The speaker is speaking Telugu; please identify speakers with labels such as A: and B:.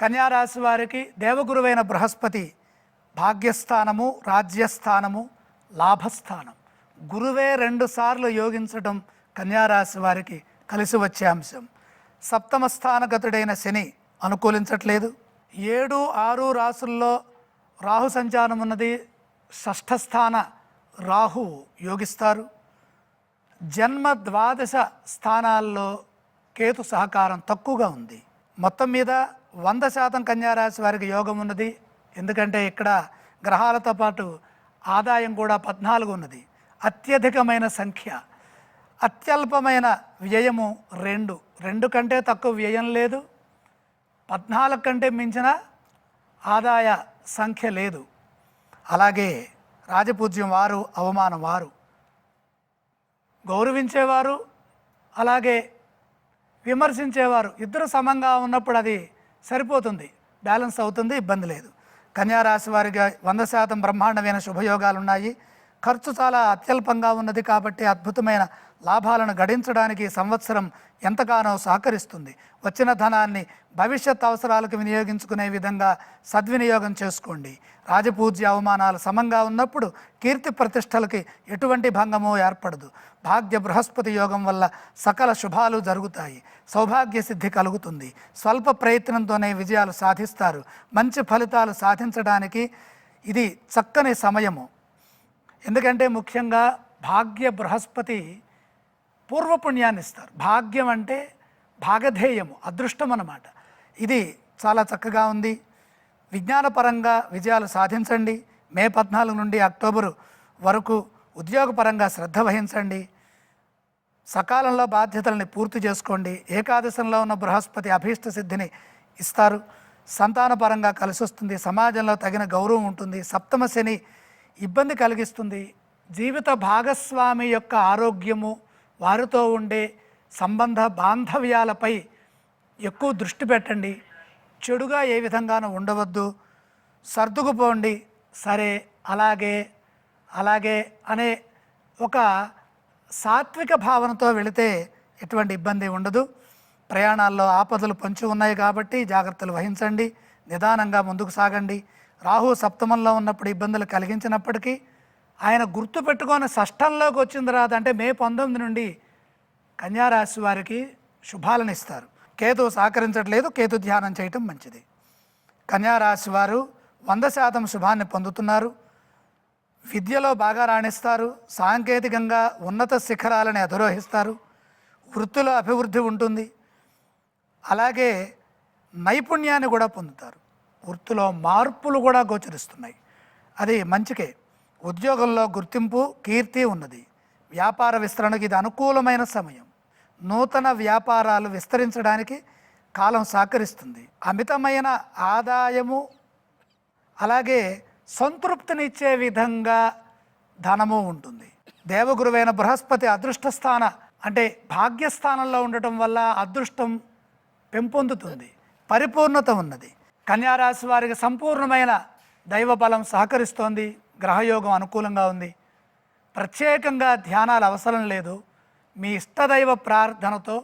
A: కన్యారాశి వారికి దేవగురువైన బృహస్పతి భాగ్యస్థానము, రాజ్యస్థానము, లాభస్థానం. గురువే 2 సార్లు యోగించడం కన్యారాశి వారికి కలిసి వచ్చే అంశం. సప్తమ స్థానగతుడైన శని అనుకూలించట్లేదు. 7, 6 రాసుల్లో రాహు సంచారం ఉన్నది. షష్ఠస్థాన రాహు యోగిస్తారు. జన్మ ద్వాదశ స్థానాల్లో కేతు సహకారం తక్కువగా ఉంది. మొత్తం మీద 100% కన్యారాశి వారికి యోగం ఉన్నది. ఎందుకంటే ఇక్కడ గ్రహాలతో పాటు ఆదాయం కూడా 14 ఉన్నది. అత్యధికమైన సంఖ్య, అత్యల్పమైన వ్యయము 2 కంటే తక్కువ వ్యయం లేదు. 14 కంటే మించిన ఆదాయ సంఖ్య లేదు. అలాగే రాజపూజ్యం వారు, అవమానం వారు, గౌరవించేవారు అలాగే విమర్శించేవారు ఇద్దరు సమంగా ఉన్నప్పుడు అది సరిపోతుంది, బ్యాలెన్స్ అవుతుంది, ఇబ్బంది లేదు. కన్యారాశి వారికి 100% బ్రహ్మాండమైన శుభయోగాలు ఉన్నాయి. ఖర్చు చాలా అత్యల్పంగా ఉన్నది కాబట్టి అద్భుతమైన లాభాలను గడించడానికి సంవత్సరం ఎంతగానో సహకరిస్తుంది. వచ్చిన ధనాన్ని భవిష్యత్ అవసరాలకు వినియోగించుకునే విధంగా సద్వినియోగం చేసుకోండి. రాజపూజ్య అవమానాలు సమంగా ఉన్నప్పుడు కీర్తి ప్రతిష్టలకి ఎటువంటి భంగమో ఏర్పడదు. భాగ్య బృహస్పతి యోగం వల్ల సకల శుభాలు జరుగుతాయి. సౌభాగ్య సిద్ధి కలుగుతుంది. స్వల్ప ప్రయత్నంతోనే విజయాలు సాధిస్తారు. మంచి ఫలితాలు సాధించడానికి ఇది చక్కని సమయము. ఎందుకంటే ముఖ్యంగా భాగ్య బృహస్పతి పూర్వపుణ్యాన్ని ఇస్తారు. భాగ్యం అంటే భాగధేయము, అదృష్టం అన్నమాట. ఇది చాలా చక్కగా ఉంది. విజ్ఞానపరంగా విజయాలు సాధించండి. మే 14 నుండి అక్టోబరు వరకు ఉద్యోగపరంగా శ్రద్ధ వహించండి. సకాలంలో బాధ్యతల్ని పూర్తి చేసుకోండి. ఏకాదశంలో ఉన్న బృహస్పతి అభీష్ట సిద్ధిని ఇస్తారు. సంతానపరంగా కలిసి వస్తుంది. సమాజంలో తగిన గౌరవం ఉంటుంది. సప్తమ శని ఇబ్బంది కలిగిస్తుంది. జీవిత భాగస్వామి యొక్క ఆరోగ్యము, వారితో ఉండే సంబంధ బాంధవ్యాలపై ఎక్కువ దృష్టి పెట్టండి. చెడుగా ఏ విధంగానూ ఉండవద్దు. సర్దుకుపోండి. సరే అలాగే అనే ఒక సాత్విక భావనతో వెళితే ఎటువంటి ఇబ్బంది ఉండదు. ప్రయాణాల్లో ఆపదలు పొంచి ఉన్నాయి కాబట్టి జాగ్రత్తలు వహించండి. నిదానంగా ముందుకు సాగండి. రాహు సప్తమంలో ఉన్నప్పుడు ఇబ్బందులు కలిగించినప్పటికీ ఆయన గుర్తు పెట్టుకొని షష్ఠంలోకి వచ్చిన తర్వాత అంటే మే 19 నుండి కన్యారాశి వారికి శుభాలను ఇస్తారు. కేతు సహకరించట్లేదు. కేతు ధ్యానం చేయటం మంచిది. కన్యారాశి వారు 100% శుభాన్ని పొందుతున్నారు. విద్యలో బాగా రాణిస్తారు. సాంకేతికంగా ఉన్నత శిఖరాలను అధిరోహిస్తారు. వృత్తిలో అభివృద్ధి ఉంటుంది. అలాగే నైపుణ్యాన్ని కూడా పొందుతారు. వృత్తిలో మార్పులు కూడా గోచరిస్తున్నాయి. అది మంచికే. ఉద్యోగంలో గుర్తింపు, కీర్తి ఉన్నది. వ్యాపార విస్తరణకు ఇది అనుకూలమైన సమయం. నూతన వ్యాపారాలు విస్తరించడానికి కాలం సహకరిస్తుంది. అమితమైన ఆదాయము అలాగే సంతృప్తినిచ్చే విధంగా ధనము ఉంటుంది. దేవగురువైన బృహస్పతి అదృష్ట స్థాన అంటే భాగ్యస్థానంలో ఉండటం వల్ల అదృష్టం పెంపొందుతుంది. పరిపూర్ణత ఉన్నది. కన్యారాశి వారికి సంపూర్ణమైన దైవ బలం సహకరిస్తోంది. గ్రహయోగం అనుకూలంగా ఉంది. ప్రత్యేకంగా ధ్యానాలు అవసరం లేదు. మీ ఇష్టదైవ ప్రార్థనతో